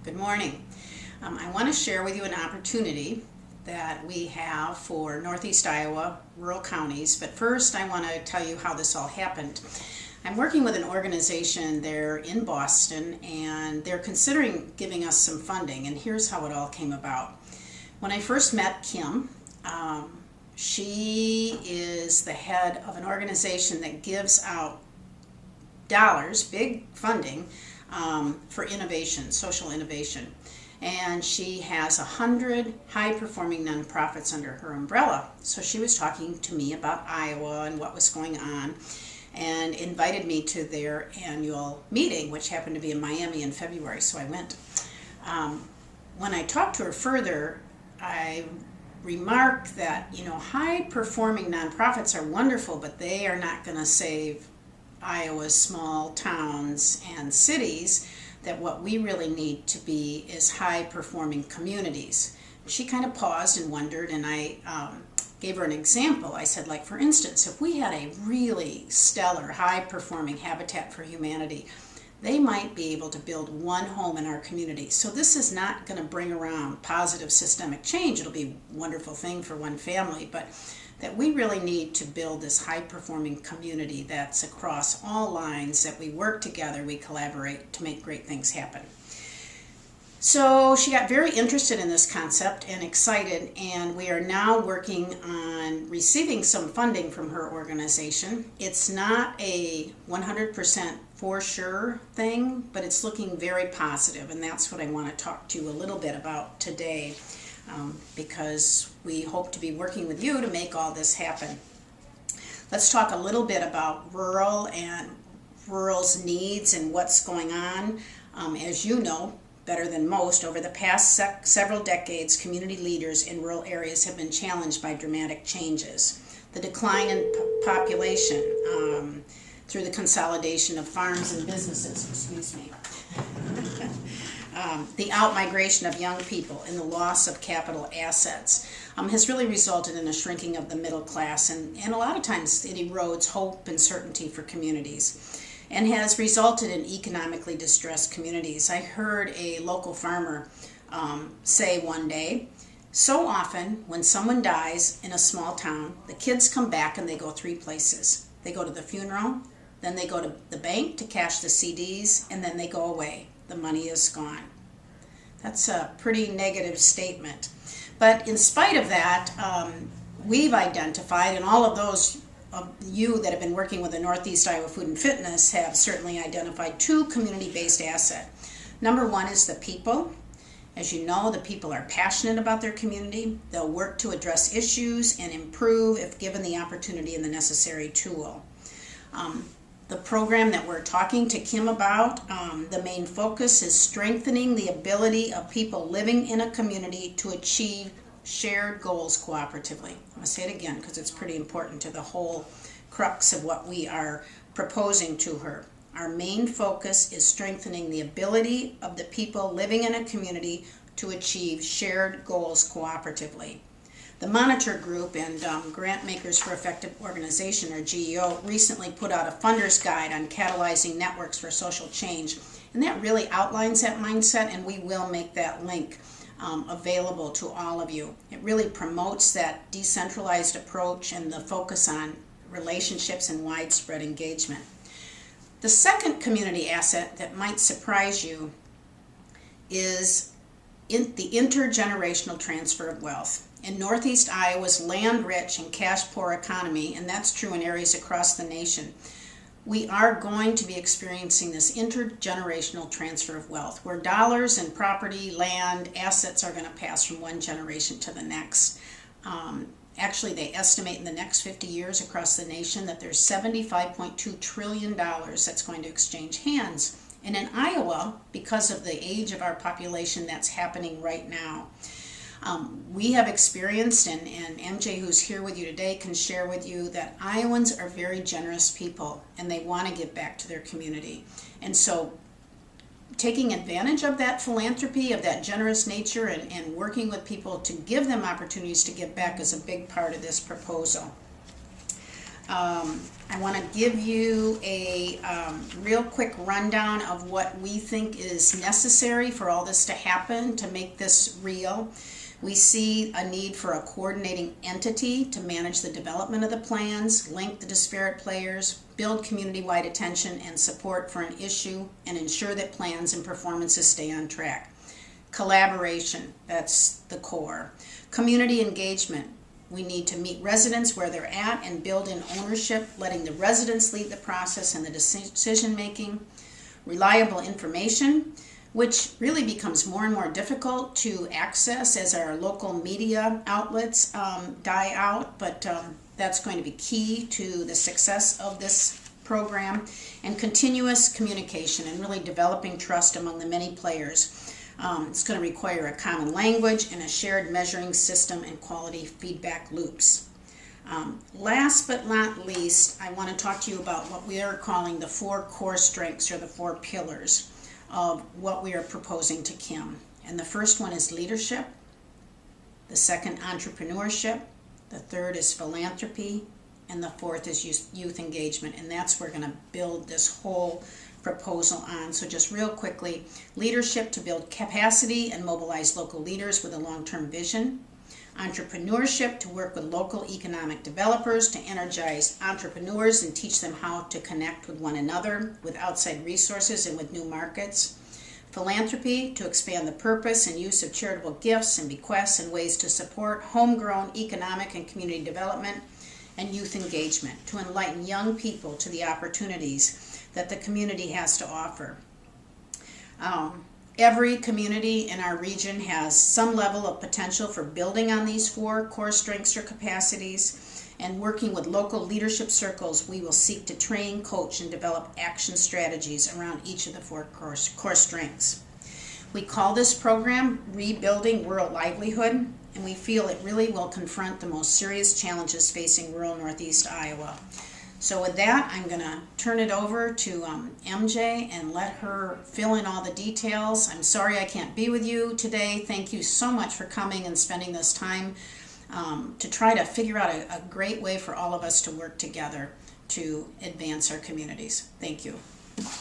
Good morning. I want to share with you an opportunity that we have for Northeast Iowa rural counties, but first I want to tell you how this all happened. I'm working with an organization there in Boston, and they're considering giving us some funding, and here's how it all came about. When I first met Kim, she is the head of an organization that gives out dollars, big funding, for innovation, social innovation. And she has 100 high-performing nonprofits under her umbrella. So she was talking to me about Iowa and what was going on, and invited me to their annual meeting, which happened to be in Miami in February, so I went. When I talked to her further, I remarked that, high-performing nonprofits are wonderful, but they are not going to save Iowa's small towns and cities. That what we really need to be is high-performing communities. She kind of paused and wondered, and I gave her an example. I said, like, for instance, if we had a really stellar, high-performing Habitat for Humanity, they might be able to build one home in our community. So this is not going to bring around positive systemic change. It'll be a wonderful thing for one family, but that we really need to build this high-performing community that's across all lines, that we work together, we collaborate to make great things happen. So she got very interested in this concept and excited, and we are now working on receiving some funding from her organization. It's not a 100% for sure thing, but it's looking very positive, and that's what I want to talk to you a little bit about today. Because we hope to be working with you to make all this happen. Let's talk a little bit about rural and rural's needs and what's going on. As you know better than most, over the past several decades, community leaders in rural areas have been challenged by dramatic changes. The decline in population through the consolidation of farms and businesses, the out-migration of young people and the loss of capital assets has really resulted in a shrinking of the middle class, and a lot of times it erodes hope and certainty for communities and has resulted in economically distressed communities. I heard a local farmer say one day, so often when someone dies in a small town, the kids come back and they go three places. They go to the funeral, then they go to the bank to cash the CDs, and then they go away. The money is gone. That's a pretty negative statement. But in spite of that, we've identified, and all of those of you that have been working with the Northeast Iowa Food and Fitness have certainly identified two community-based assets. Number one is the people. As you know, the people are passionate about their community. They'll work to address issues and improve if given the opportunity and the necessary tool. The program that we're talking to Kim about, the main focus is strengthening the ability of people living in a community to achieve shared goals cooperatively. I'm going to say it again because it's pretty important to the whole crux of what we are proposing to her. Our main focus is strengthening the ability of the people living in a community to achieve shared goals cooperatively. The Monitor Group and Grant Makers for Effective Organization, or GEO, recently put out a funder's guide on catalyzing networks for social change, and that really outlines that mindset, and we will make that link available to all of you. It really promotes that decentralized approach and the focus on relationships and widespread engagement. The second community asset that might surprise you is the intergenerational transfer of wealth. In Northeast Iowa's land-rich and cash-poor economy, and that's true in areas across the nation, we are going to be experiencing this intergenerational transfer of wealth, where dollars and property, land, assets are going to pass from one generation to the next. Actually, they estimate in the next 50 years across the nation that there's $75.2 trillion that's going to exchange hands. And in Iowa, because of the age of our population, that's happening right now. We have experienced, and MJ, who's here with you today, can share with you that Iowans are very generous people, and they want to give back to their community. And so taking advantage of that philanthropy, of that generous nature, and working with people to give them opportunities to give back is a big part of this proposal. I want to give you a real quick rundown of what we think is necessary for all this to happen to make this real. We see a need for a coordinating entity to manage the development of the plans, link the disparate players, build community-wide attention and support for an issue, and ensure that plans and performances stay on track. Collaboration, that's the core. Community engagement. We need to meet residents where they're at and build in ownership, letting the residents lead the process and the decision making. Reliable information, which really becomes more and more difficult to access as our local media outlets die out, but that's going to be key to the success of this program. And continuous communication and really developing trust among the many players. It's going to require a common language and a shared measuring system and quality feedback loops. Last but not least, I want to talk to you about what we are calling the 4 core strengths, or the 4 pillars of what we are proposing to Kim. And the first one is leadership, the second entrepreneurship, the third is philanthropy, and the fourth is youth engagement. And that's where we're going to build this whole proposal on. So just real quickly, leadership to build capacity and mobilize local leaders with a long-term vision. Entrepreneurship to work with local economic developers to energize entrepreneurs and teach them how to connect with one another, with outside resources and with new markets. Philanthropy to expand the purpose and use of charitable gifts and bequests and ways to support homegrown economic and community development. And youth engagement to enlighten young people to the opportunities that the community has to offer. Every community in our region has some level of potential for building on these 4 core strengths or capacities, and working with local leadership circles, we will seek to train, coach, and develop action strategies around each of the 4 core strengths. We call this program Rebuilding Rural Livelihood, and we feel it really will confront the most serious challenges facing rural Northeast Iowa. So with that, I'm going to turn it over to MJ and let her fill in all the details. I'm sorry I can't be with you today. Thank you so much for coming and spending this time to try to figure out a great way for all of us to work together to advance our communities. Thank you.